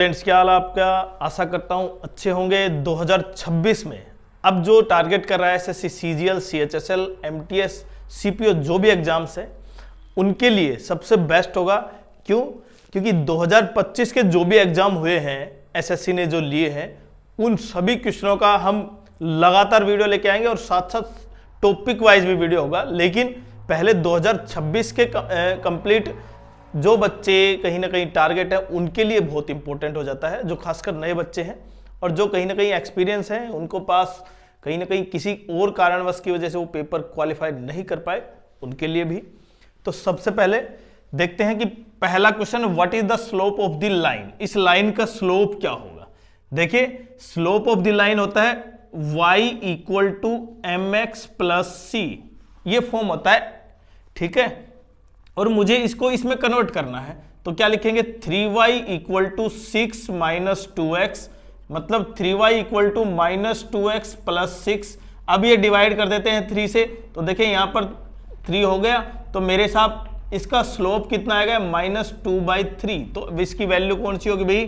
Friends, क्या हाल है आपका। आशा करता हूं अच्छे होंगे। 2026 में अब जो टारगेट कर रहा है SSC, CGL, CHSL, MTS, CPO, जो भी एग्जाम्स है उनके लिए सबसे बेस्ट होगा। क्यों? क्योंकि 2025 के जो भी एग्जाम हुए हैं एसएससी ने जो लिए हैं उन सभी क्वेश्चनों का हम लगातार वीडियो लेके आएंगे और साथ साथ टॉपिक वाइज भी वीडियो होगा। लेकिन पहले 2026 के कंप्लीट जो बच्चे कहीं ना कहीं टारगेट है उनके लिए बहुत इंपॉर्टेंट हो जाता है, जो खासकर नए बच्चे हैं और जो कहीं ना कहीं एक्सपीरियंस है, उनको पास कहीं ना कहीं किसी और कारणवश की वजह से वो पेपर क्वालिफाई नहीं कर पाए, उनके लिए भी। तो सबसे पहले देखते हैं कि पहला question, what is the slope of the line. इस लाइन का स्लोप क्या होगा। देखिए, स्लोप ऑफ द लाइन होता है y equal to m x plus c, ये फॉर्म होता है, ठीक है। और मुझे इसको इसमें कन्वर्ट करना है, तो क्या लिखेंगे, 3y equal to 6 minus 2x, मतलब 3y equal to minus 2x plus 6। अब ये डिवाइड कर देते हैं 3 से, तो देखिए यहां पर 3 हो गया, तो मेरे साथ इसका स्लोप कितना आएगा, -2/3। तो इसकी वैल्यू कौन सी होगी भाई,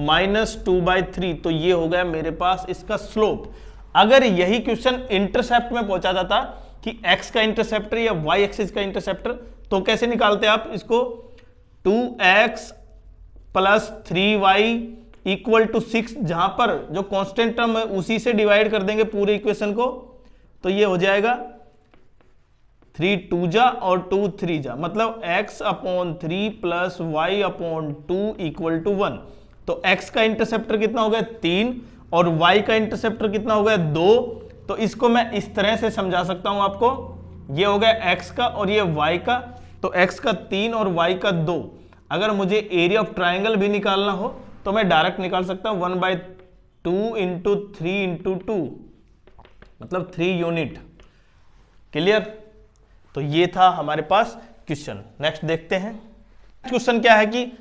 -2/3। तो ये हो गया मेरे पास इसका स्लोप। अगर यही क्वेश्चन इंटरसेप्ट में पहुंचा जाता कि x का इंटरसेप्टर या y एक्सिस का इंटरसेप्टर, तो कैसे निकालते आप इसको, 2x plus 3y equal to 6, जहां पर जो कांस्टेंट टर्म है उसी से डिवाइड कर देंगे पूरे इक्वेशन को, तो ये हो जाएगा 3 2 जा और 2 3 जा, मतलब x/3 plus y/2 equal to 1। तो x का इंटरसेप्टर कितना हो गया, 3, और y का इंटरसेप्टर कितना हो गया, 2। तो इसको मैं इस तरह से समझा सकता हूं आपको, ये हो गया x का और ये y का, तो x का 3 और y का 2। अगर मुझे एरिया ऑफ ट्राइंगल भी निकालना हो तो मैं डायरेक्ट निकाल सकता हूं, 1/2 इंटू 3 इंटू 2, मतलब 3 यूनिट। क्लियर? तो ये था हमारे पास क्वेश्चन। नेक्स्ट देखते हैं। क्वेश्चन क्या है कि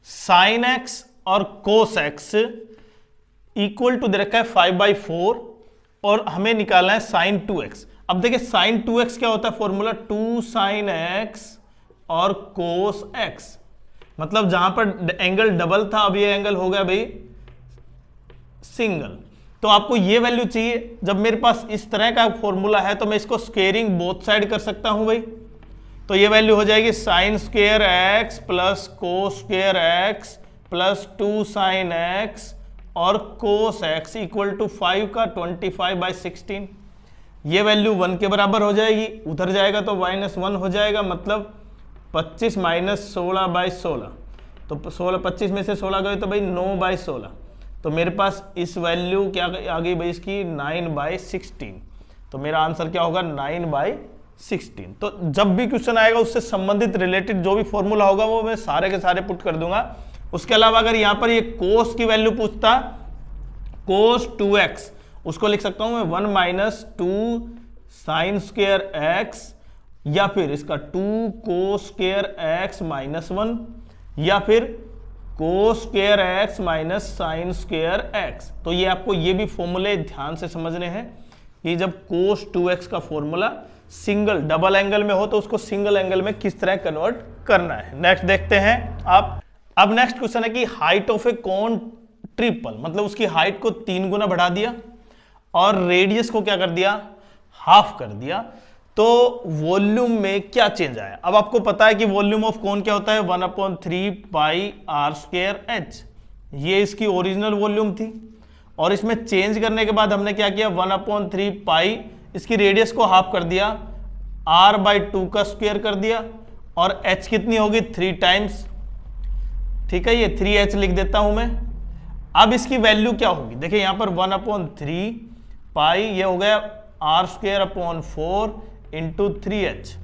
sin x और cos x इक्वल टू दे रखा है 5/4 और हमें निकालना है sin 2x। अब देखिए sin 2x क्या होता है, फॉर्मूला 2 sin x और cos x, मतलब जहां पर एंगल डबल था अब ये एंगल हो गया भाई सिंगल। तो आपको ये वैल्यू चाहिए। जब मेरे पास इस तरह का फॉर्मूला है तो मैं इसको स्क्वेयरिंग बोथ साइड कर सकता हूं भाई। तो ये वैल्यू हो जाएगी sin square x plus cos square x plus 2 sin x और cos x इक्वल टू 5 का 25/16। ये वैल्यू 1 के बराबर हो जाएगी, उधर जाएगा तो -1 हो जाएगा, मतलब 25 माइनस 16/16। तो 25 में से 16 गए तो भाई 9/16। तो मेरे पास इस वैल्यू क्या आ गई भाई, इसकी 9/16। तो मेरा आंसर क्या होगा, 9/16। तो जब भी क्वेश्चन आएगा उससे संबंधित रिलेटेड जो भी फॉर्मूला होगा वो मैं सारे के सारे पुट कर दूंगा। उसके अलावा अगर यहां पर ये कोस की वैल्यू पूछता, cos 2x, उसको लिख सकता हूं मैं 1 माइनस 2 sin स्क्वेयर x, या फिर इसका 2 cos स्क्वेयर x माइनस 1, या फिर cos square x minus sin square x। तो ये आपको ये भी फॉर्मूले ध्यान से समझने हैं कि जब cos 2x का फॉर्मूला सिंगल डबल एंगल में हो तो उसको सिंगल एंगल में किस तरह कन्वर्ट करना है। नेक्स्ट देखते हैं आप। अब नेक्स्ट क्वेश्चन है कि height of A cone triple, मतलब उसकी हाइट को 3 गुना बढ़ा दिया और रेडियस को क्या कर दिया, हाफ कर दिया, तो वॉल्यूम में क्या चेंज आया। अब आपको पता है कि वॉल्यूम ऑफ कोन क्या होता है, 1/3 पाई r स्क्वायर h। ये इसकी ओरिजिनल वॉल्यूम थी और इसमें चेंज करने के बाद हमने क्या किया, 1/3 पाई, इसकी रेडियस को हाफ कर दिया, r/2 का स्क्वायर कर दिया, और h कितनी होगी, 3 टाइम्स, ठीक है, ये 3h लिख देता हूं मैं। अब इसकी वैल्यू क्या होगी, देखिए यहां पर 1/3 पाई, ये हो गया r²/4 इंटू 3h।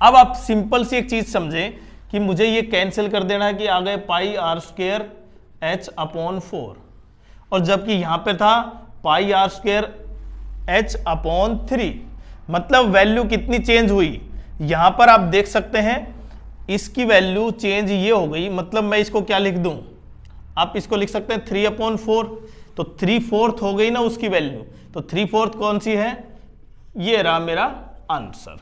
अब आप सिंपल सी एक चीज समझें कि मुझे ये कैंसिल कर देना है कि आ गए पाई r²h/4, और जबकि यहां पे था पाई r²h/3, मतलब वैल्यू कितनी चेंज हुई, यहां पर आप देख सकते हैं इसकी वैल्यू चेंज ये हो गई। मतलब मैं इसको क्या लिख दूं, आप इसको लिख सकते हैं 3/4, तो 3/4 हो गई ना उसकी वैल्यू। तो 3/4 कौन सी है, ये रहा मेरा आंसर।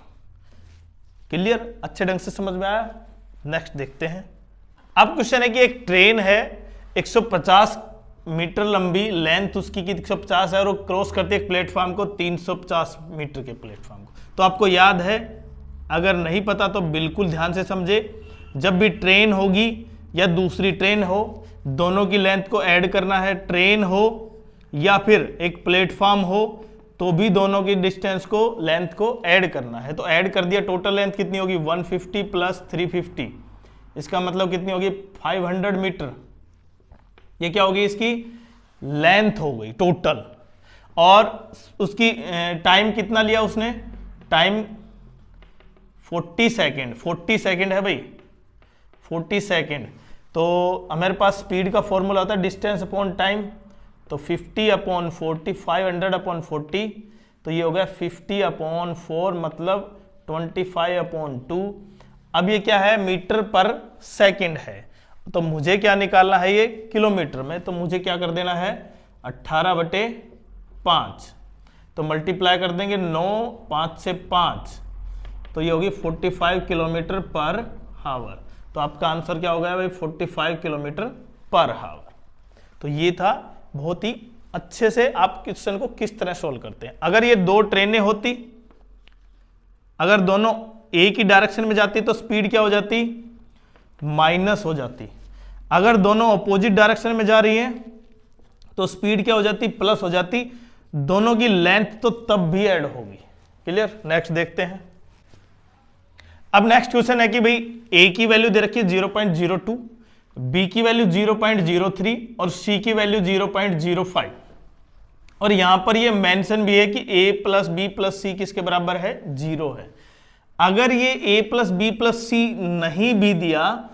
क्लियर? अच्छे ढंग से समझ में आया। नेक्स्ट देखते हैं। अब क्वेश्चन है कि एक ट्रेन है 150 मीटर लंबी लेंथ उसकी 150 है और वो क्रॉस करती है प्लेटफॉर्म को 350 मीटर के प्लेटफॉर्म को। तो आपको याद है, अगर नहीं पता तो बिल्कुल ध्यान से समझे, जब भी ट्रेन होगी या दूसरी ट्रेन हो, दोनों की लेंथ को ऐड करना है। ट्रेन हो या फिर एक प्लेटफॉर्म हो तो भी दोनों की डिस्टेंस को, लेंथ को ऐड करना है। तो ऐड कर दिया, टोटल लेंथ कितनी होगी 150 प्लस 350, इसका मतलब कितनी होगी 500 मीटर। ये क्या होगी, इसकी लेंथ हो गई टोटल। और उसकी टाइम कितना लिया उसने, टाइम 40 सेकेंड, 40 सेकेंड है भाई, 40 सेकेंड। तो हमारे पास स्पीड का फॉर्मूला होता है डिस्टेंस अपॉन टाइम, तो 50 अपॉन 40, 500 अपॉन 40, तो ये हो गया 50 अपॉन 4 मतलब 25 अपॉन 2। अब ये क्या है, मीटर पर सेकंड है, तो मुझे क्या निकालना है ये किलोमीटर में, तो मुझे क्या कर देना है 18/5, तो मल्टीप्लाई कर देंगे 9, 5 से 5, तो ये होगी 45 किलोमीटर पर हावर। तो आपका आंसर क्या हो गया भाई 45 किलोमीटर पर हावर। तो ये था बहुत ही अच्छे से आप क्वेश्चन को किस तरह सोल्व करते हैं। अगर ये दो ट्रेनें होती, अगर दोनों एक ही डायरेक्शन में जाती तो स्पीड क्या हो जाती, माइनस हो जाती। अगर दोनों अपोजिट डायरेक्शन में जा रही हैं तो स्पीड क्या हो जाती, प्लस हो जाती। दोनों की लेंथ तो तब भी ऐड होगी। क्लियर, नेक्स्ट देखते हैं। अब नेक्स्ट क्वेश्चन है कि भाई ए की वैल्यू दे रखी है 0.02, बी की वैल्यू 0.03 और सी की वैल्यू 0.05, और यहां पर ये मेंशन भी है कि a प्लस बी प्लस सी किसके बराबर है, 0 है। अगर ये a प्लस बी प्लस सी नहीं भी दिया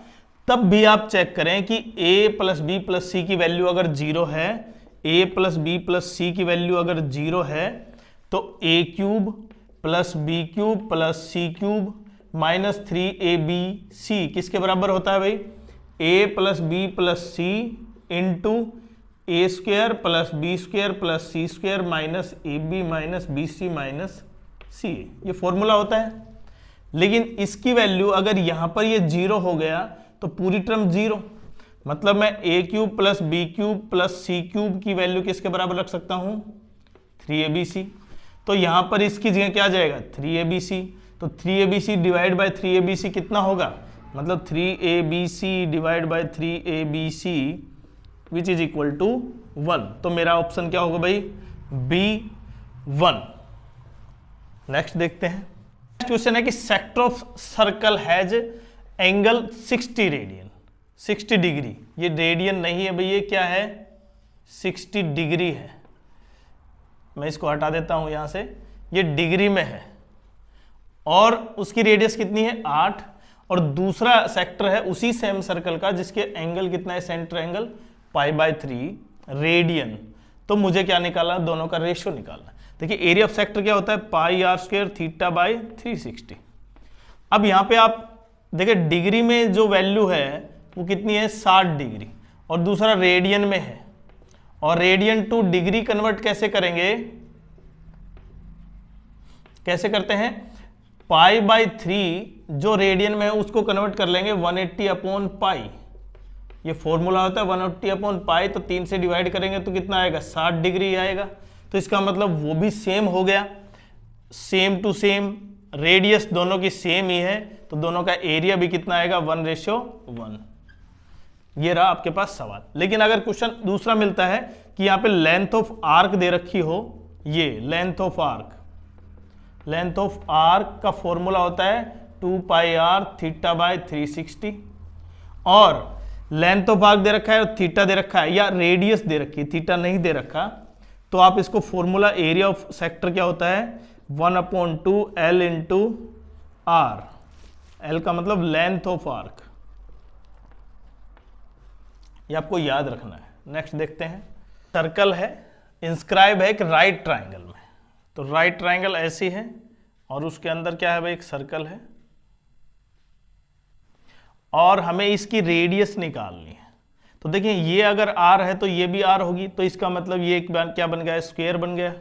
तब भी आप चेक करें कि a plus b plus c की वैल्यू अगर 0 है, a plus b plus c की वैल्यू अगर 0 है तो a cube plus B cube plus C cube minus 3abc किसके बराबर होता है भाई, a plus b plus c into a square plus b square plus c square minus a b minus b c minus c, ये formula होता है। लेकिन इसकी वैल्यू अगर यहां पर ये 0 हो गया तो पूरी टर्म 0, मतलब मैं a cube plus B cube plus C cube की वैल्यू किसके बराबर रख सकता हूं, 3abc। तो यहां पर इसकी जगह क्या आ जाएगा 3abc, तो 3abc डिवाइड बाय 3abc कितना होगा, मतलब 3abc divide by 3abc which is equal to 1। तो मेरा ऑप्शन क्या होगा भाई, B1। नेक्स्ट देखते हैं। नेक्स्ट क्वेश्चन है कि sector of circle has angle 60 radian, 60 degree. ये रेडियन नहीं है भाई, ये क्या है 60 डिग्री है। मैं इसको हटा देता हूं यहां से, ये डिग्री में है और उसकी रेडियस कितनी है 8, और दूसरा सेक्टर है उसी सेम सर्कल का जिसके एंगल कितना है, सेंटर एंगल π/3 रेडियन। तो मुझे क्या निकालना, दोनों का रेशियो निकालना। देखिए एरिया ऑफ सेक्टर क्या होता है πr² θ/360। अब यहां पे आप देखिए डिग्री में जो वैल्यू है वो कितनी है 60 डिग्री, और दूसरा रेडियन में है, और रेडियन टू डिग्री कन्वर्ट कैसे करेंगे, कैसे करते हैं, π/3 जो रेडियन में है उसको कन्वर्ट कर लेंगे 180/π। ये फॉर्मूला होता है 180/π, तो 3 से डिवाइड करेंगे तो कितना आएगा 60 डिग्री आएगा। तो इसका मतलब वो भी सेम हो गया, सेम टू सेम, रेडियस दोनों की सेम ही है, तो दोनों का एरिया भी कितना आएगा 1:1। ये रहा आपके पास सवाल। लेकिन अगर क्वेश्चन दूसरा मिलता है कि यहाँ पे लेंथ ऑफ आर्क दे रखी हो, ये length of arc, length of arc का फॉर्मूला होता है 2πr θ/360, और लेंथ ऑफ आर्क दे रखा है और थीटा दे रखा है, या रेडियस दे रखी है, थीटा नहीं दे रखा, तो आप इसको फॉर्मूला एरिया ऑफ सेक्टर क्या होता है 1/2 L इंटू आर, L का मतलब लेंथ ऑफ आर्क, ये आपको याद रखना है। नेक्स्ट देखते हैं। सर्कल है, इंस्क्राइब है एक राइट ट्राइंगल में, तो राइट ट्राइंगल ऐसी है और उसके अंदर क्या है भाई, एक सर्कल है, और हमें इसकी रेडियस निकालनी है। तो देखिए ये अगर r है तो ये भी r होगी, तो इसका मतलब ये क्या बन गया, स्क्वायर बन गया।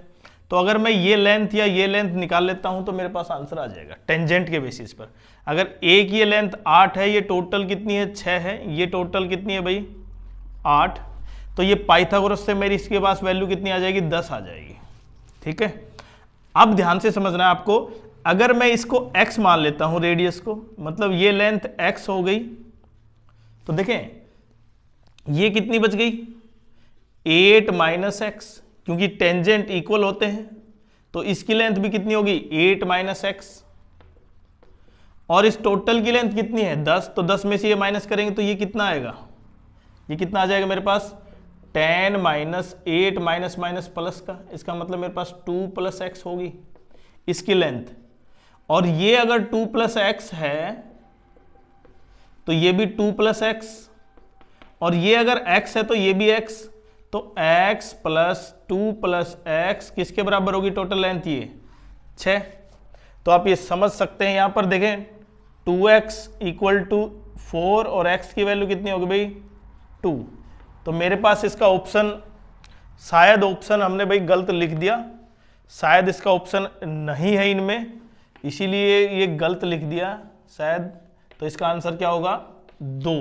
तो अगर मैं ये लेंथ या ये लेंथ निकाल लेता हूं तो मेरे पास आंसर आ जाएगा टेंजेंट के बेसिस पर। अगर एक ये लेंथ 8 है, ये टोटल कितनी है 6 है, ये टोटल कितनी है भाई 8। तो ये पाइथागोरस से मेरी इसके पास वैल्यू कितनी आ जाएगी, 10 आ जाएगी। ठीक है, अब ध्यान से समझना है आपको, अगर मैं इसको x मान लेता हूं रेडियस को, मतलब ये लेंथ x हो गई, तो देखें ये कितनी बच गई 8 माइनस एक्स, क्योंकि टेंजेंट इक्वल होते हैं तो इसकी लेंथ भी कितनी होगी 8 माइनस एक्स, और इस टोटल की लेंथ कितनी है 10, तो 10 में से ये माइनस करेंगे तो ये कितना आएगा, ये कितना आ जाएगा मेरे पास 10 माइनस 8 माइनस माइनस प्लस का, इसका मतलब मेरे पास 2 प्लस एक्स होगी इसकी लेंथ, और ये अगर 2 प्लस एक्स है तो ये भी 2 प्लस एक्स, और ये अगर x है तो ये भी x, तो x प्लस 2 प्लस एक्स किसके बराबर होगी टोटल लेंथ, ये 6। तो आप ये समझ सकते हैं, यहां पर देखें 2x इक्वल टू 4 और x की वैल्यू कितनी होगी भाई 2। तो मेरे पास इसका ऑप्शन, शायद ऑप्शन हमने भाई गलत लिख दिया, शायद इसका ऑप्शन नहीं है इनमें, इसीलिए ये गलत लिख दिया शायद। तो इसका आंसर क्या होगा 2।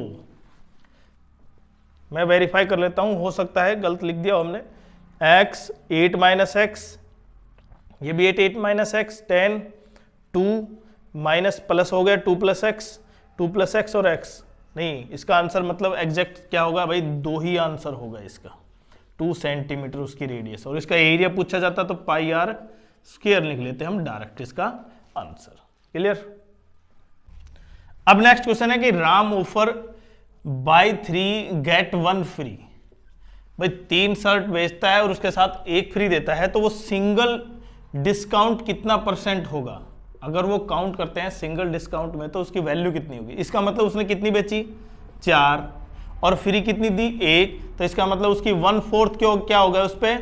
मैं वेरीफाई कर लेता हूं, हो सकता है गलत लिख दिया हमने। x 8 माइनस एक्स, ये भी 8 माइनस एक्स, 10 2 माइनस प्लस हो गया 2 प्लस एक्स, 2 प्लस एक्स और x, नहीं इसका आंसर मतलब एग्जैक्ट क्या होगा भाई 2 ही आंसर होगा इसका, 2 सेंटीमीटर उसकी रेडियस, और इसका एरिया पूछा जाता तो पाई आर स्क्वायर लिख लेते हम डायरेक्ट इसका आंसर। क्लियर। अब नेक्स्ट क्वेश्चन है कि Ram offer buy 3 get 1 free. भाई 3 शर्ट बेचता है और उसके साथ 1 फ्री देता है, तो वो सिंगल डिस्काउंट कितना परसेंट होगा, अगर वो काउंट करते हैं सिंगल डिस्काउंट में तो उसकी वैल्यू कितनी होगी। इसका मतलब उसने कितनी बेची 4 और फ्री कितनी दी 1, तो इसका मतलब उसकी 1/4 क्या हो गया, उस पर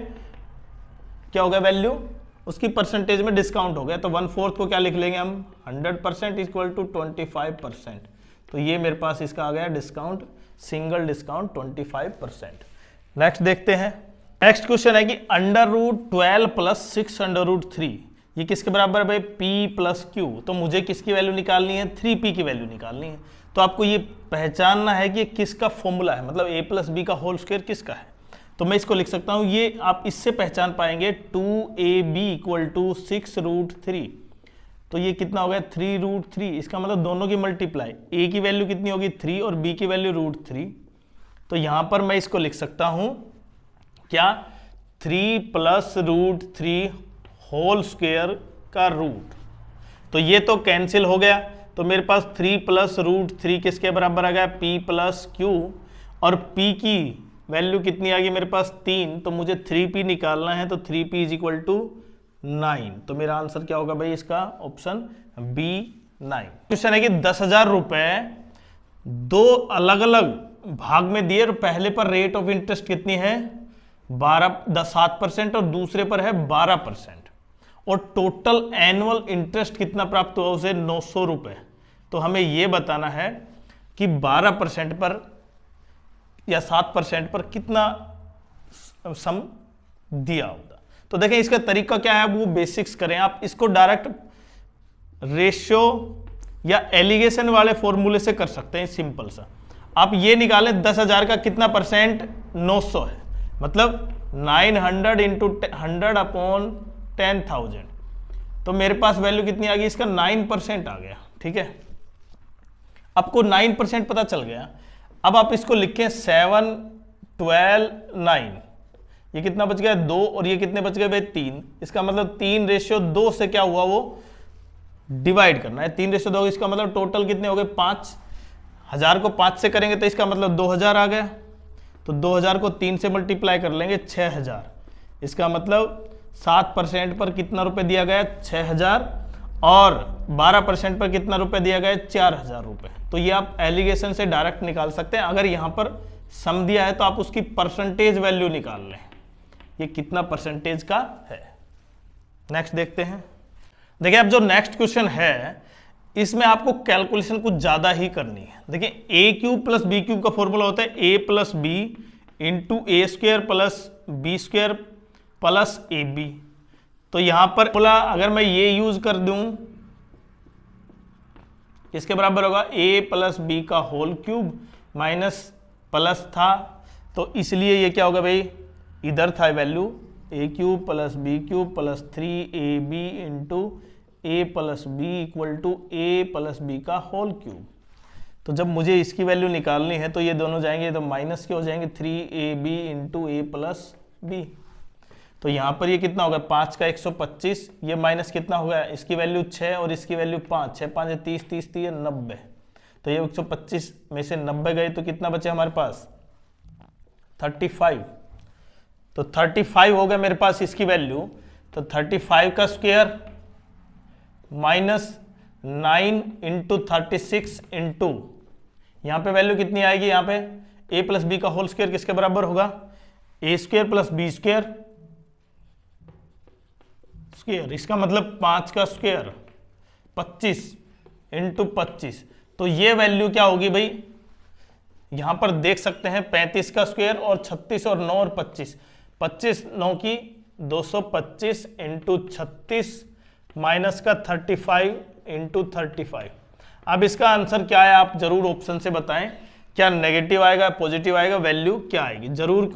क्या हो गया वैल्यू, उसकी परसेंटेज में डिस्काउंट हो गया। तो 1/4 को क्या लिख लेंगे हम 100% इक्वल टू 25%। तो ये मेरे पास इसका आ गया डिस्काउंट, सिंगल डिस्काउंट 25%। नेक्स्ट देखते हैं। नेक्स्ट क्वेश्चन है कि √12 प्लस 6 √3 ये किसके बराबर है भाई p प्लस क्यू। तो मुझे किसकी वैल्यू निकालनी है 3p की वैल्यू निकालनी है। तो आपको ये पहचानना है कि किसका फॉर्मूला है, मतलब a प्लस बी का होल स्क्वायर किसका है। तो मैं इसको लिख सकता हूं, ये आप इससे पहचान पाएंगे 2ab इक्वल टू 6 √3। तो ये कितना हो गया 3 √3, इसका मतलब दोनों की मल्टीप्लाई, a की वैल्यू कितनी होगी 3 और b की वैल्यू √3। तो यहां पर मैं इसको लिख सकता हूं क्या 3 प्लस √3 होल स्क्वायर का रूट। तो ये तो कैंसिल हो गया, तो मेरे पास 3 प्लस √3 किसके बराबर आ गया p प्लस क्यू, और p की वैल्यू कितनी आ गई मेरे पास 3, तो मुझे 3p निकालना है, तो 3p इज इक्वल टू 9। तो मेरा आंसर क्या होगा भाई इसका ऑप्शन बी 9। क्वेश्चन है कि 10,000 रुपए 2 अलग अलग भाग में दिए और पहले पर रेट ऑफ इंटरेस्ट कितनी है 7% और दूसरे पर है 12%, और टोटल एनुअल इंटरेस्ट कितना प्राप्त हुआ उसे 900 रुपए। तो हमें यह बताना है कि 12% पर या 7% पर कितना सम दिया होगा। तो देखें इसका तरीका क्या है, वो बेसिक्स करें आप, इसको डायरेक्ट रेशियो या एलिगेशन वाले फॉर्मूले से कर सकते हैं। सिंपल सा आप ये निकालें 10,000 का कितना परसेंट 900 है, मतलब 900 इंटू 100 अपॉन 10,000। तो मेरे पास वैल्यू कितनी आ गई इसका 9% आ गया। ठीक है, आपको 9% पता चल गया। अब आप इसको लिखें 7 12 9, ये कितना बच गया 2 और ये कितने बच गए भाई 3। इसका मतलब 3:2 से क्या हुआ वो डिवाइड करना है, 3:2, इसका मतलब टोटल कितने हो गए 5। 1000 को 5 से करेंगे तो इसका मतलब 2000 आ गया, तो 2000 को 3 से मल्टीप्लाई कर लेंगे 6000। इसका मतलब 7% पर कितना रुपए दिया गया 6000, और 12% पर कितना रुपए दिया गया 4000 रुपए। तो ये आप एलिगेशन से डायरेक्ट निकाल सकते हैं। अगर यहां पर सम दिया है तो आप उसकी परसेंटेज वैल्यू निकाल लें, ये कितना परसेंटेज का है। नेक्स्ट देखते हैं। देखिए अब जो नेक्स्ट क्वेश्चन है इसमें आपको कैलकुलेशन कुछ ज्यादा ही करनी है। देखिए a³ प्लस b³ का फॉर्मूला होता है a plus B into a² plus b² plus ab। तो यहां पर फॉर्मूला अगर मैं ये यूज कर दूं इसके बराबर होगा a प्लस बी का होल क्यूब माइनस प्लस था तो इसलिए ये क्या होगा भाई, इधर था value A cube plus B cube plus 3ab into A plus B equal to A plus B का होल क्यूब। तो जब मुझे इसकी वैल्यू निकालनी है तो ये दोनों जाएंगे तो माइनस के हो जाएंगे 3ab into A plus B. तो यहाँ पर ये कितना होगा 5 का 125, ये माइनस कितना होगा, इसकी वैल्यू 6 और इसकी वैल्यू 5, 6 5 30, 30 30 90। तो ये 125 में से 90 गए तो कितना बचे हमारे पास 35। तो 35 हो गया मेरे पास इसकी वैल्यू। तो 35 का स्क्वायर माइनस 9 इंटू 36 इंटू यहाँ पे वैल्यू कितनी आएगी, यहाँ पे a प्लस बी का होल स्क्वायर किसके बराबर होगा, a square plus b square square, इसका मतलब 5 का स्क्वायर 25 इंटू 25। तो ये वैल्यू क्या होगी भाई, यहां पर देख सकते हैं 35 का स्क्वायर और 36 और 9 और 25, 25 9 की 225 इंटू 36 माइनस का 35 इंटू 35। अब इसका आंसर क्या है आप जरूर ऑप्शन से बताएं, क्या नेगेटिव आएगा पॉजिटिव आएगा, वैल्यू क्या आएगी, जरूर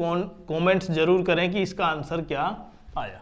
कमेंट्स जरूर करें कि इसका आंसर क्या आया।